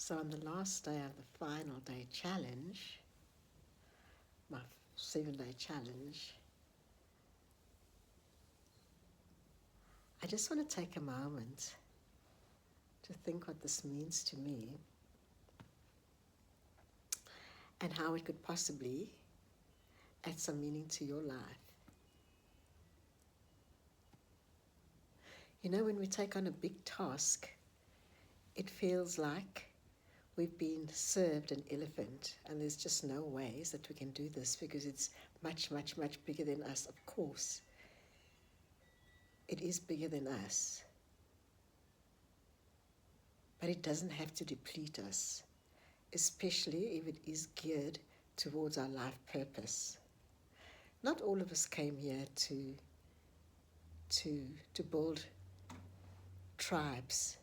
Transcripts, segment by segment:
So on the last day of the final day challenge, my 7-day challenge, I just want to take a moment to think what this means to me and how it could possibly add some meaning to your life. You know, when we take on a big task, it feels like we've been served an elephant and there's just no ways that we can do this because it's much, much, much bigger than us. Of course, it is bigger than us. But it doesn't have to deplete us, especially if it is geared towards our life purpose. Not all of us came here to build tribes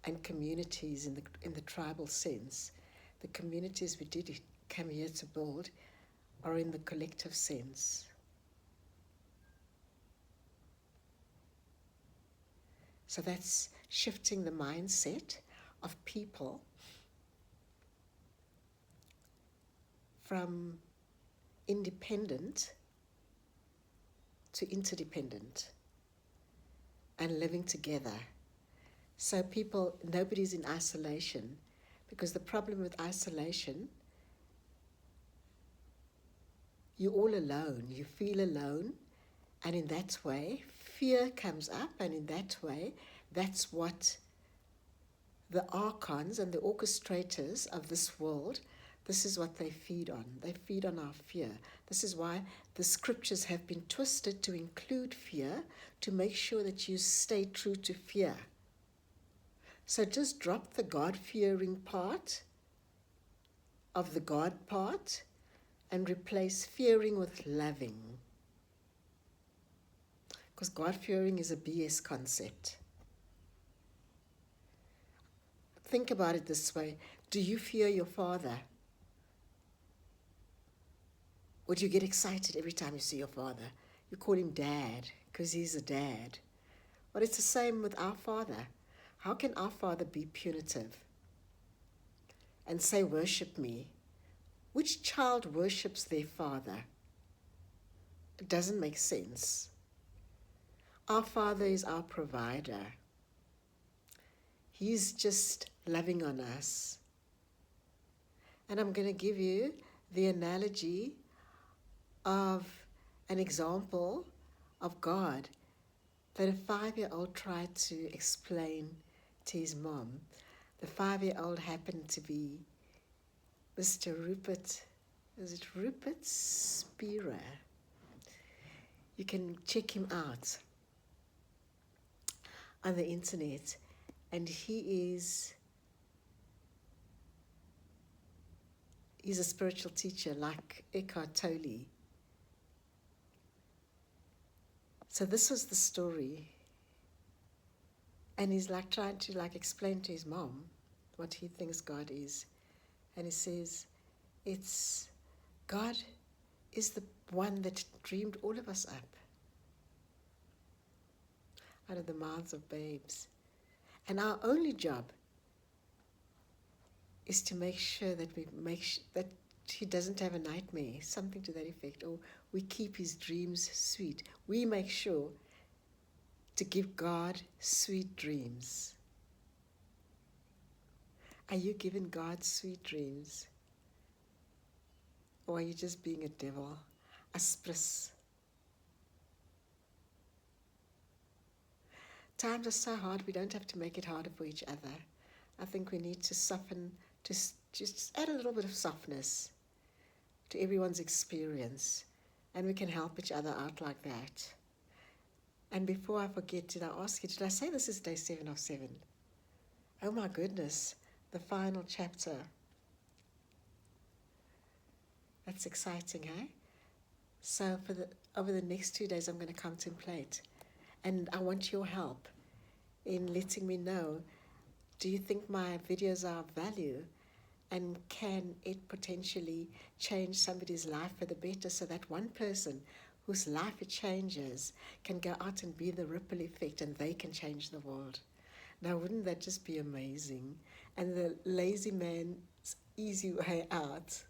and communities in the tribal sense. The communities we did come here to build are in the collective sense. So that's shifting the mindset of people from independent to interdependent and living together. So nobody's in isolation, because the problem with isolation, you're all alone, you feel alone, and in that way, fear comes up, and in that way, that's what the archons and the orchestrators of this world, this is what they feed on. They feed on our fear. This is why the scriptures have been twisted to include fear, to make sure that you stay true to fear. So just drop the God-fearing part of the God part and replace fearing with loving. Because God-fearing is a BS concept. Think about it this way. Do you fear your father? Or do you get excited every time you see your father? You call him dad because he's a dad. But it's the same with our Father. How can our Father be punitive and say, worship me? Which child worships their father? It doesn't make sense. Our Father is our provider. He's just loving on us. And I'm going to give you the analogy of an example of God that a 5-year-old tried to explain to his mom. The 5-year-old happened to be Mr. Rupert, is it Rupert Spira? You can check him out on the internet, and he's a spiritual teacher like Eckhart Tolle. So this was the story, and he's trying to explain to his mom what he thinks God is, and he says, God is the one that dreamed all of us up out of the mouths of babes, and our only job is to make sure that that he doesn't have a nightmare, something to that effect, or we keep his dreams sweet. We make sure to give God sweet dreams. Are you giving God sweet dreams? Or are you just being a devil, a spris? Times are so hard, we don't have to make it harder for each other. I think we need to soften, just add a little bit of softness to everyone's experience, and we can help each other out like that. And before I forget, did I ask you, did I say this is day 7 of 7? Oh my goodness, the final chapter. That's exciting, eh? So over the next 2 days, I'm going to contemplate, and I want your help in letting me know, do you think my videos are of value? And can it potentially change somebody's life for the better, so that one person whose life it changes can go out and be the ripple effect, and they can change the world? Now, wouldn't that just be amazing? And the lazy man's easy way out.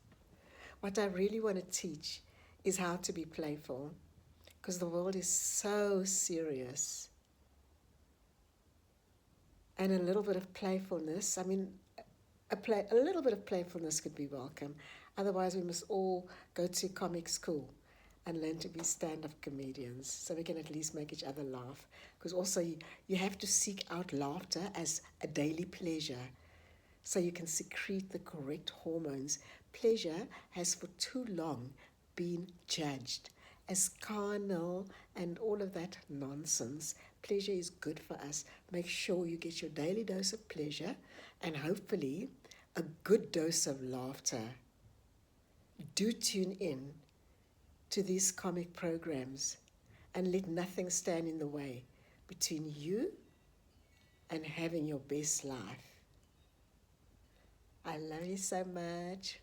What I really want to teach is how to be playful, because the world is so serious. And a little bit of playfulness, I mean, a little bit of playfulness could be welcome. Otherwise, we must all go to comic school and learn to be stand-up comedians so we can at least make each other laugh. Because also you have to seek out laughter as a daily pleasure so you can secrete the correct hormones. Pleasure has for too long been judged as carnal and all of that nonsense. Pleasure is good for us. Make sure you get your daily dose of pleasure and hopefully a good dose of laughter. Do tune in to these comic programs and let nothing stand in the way between you and having your best life. I love you so much.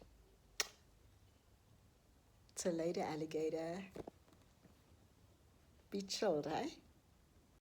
Till later, alligator. Be chilled, eh?